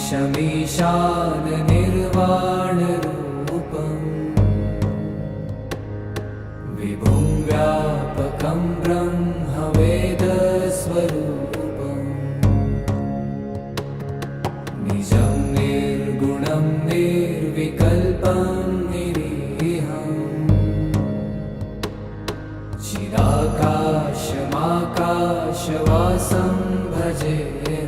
ईशमीशान निर्वाणरूपम् विभुं व्यापकं ब्रह्मवेदस्वरूपम् निजं निर्गुणं निर्विकल्पं निरीहम् चिदाकाशमाकाशवासं भजेऽहम्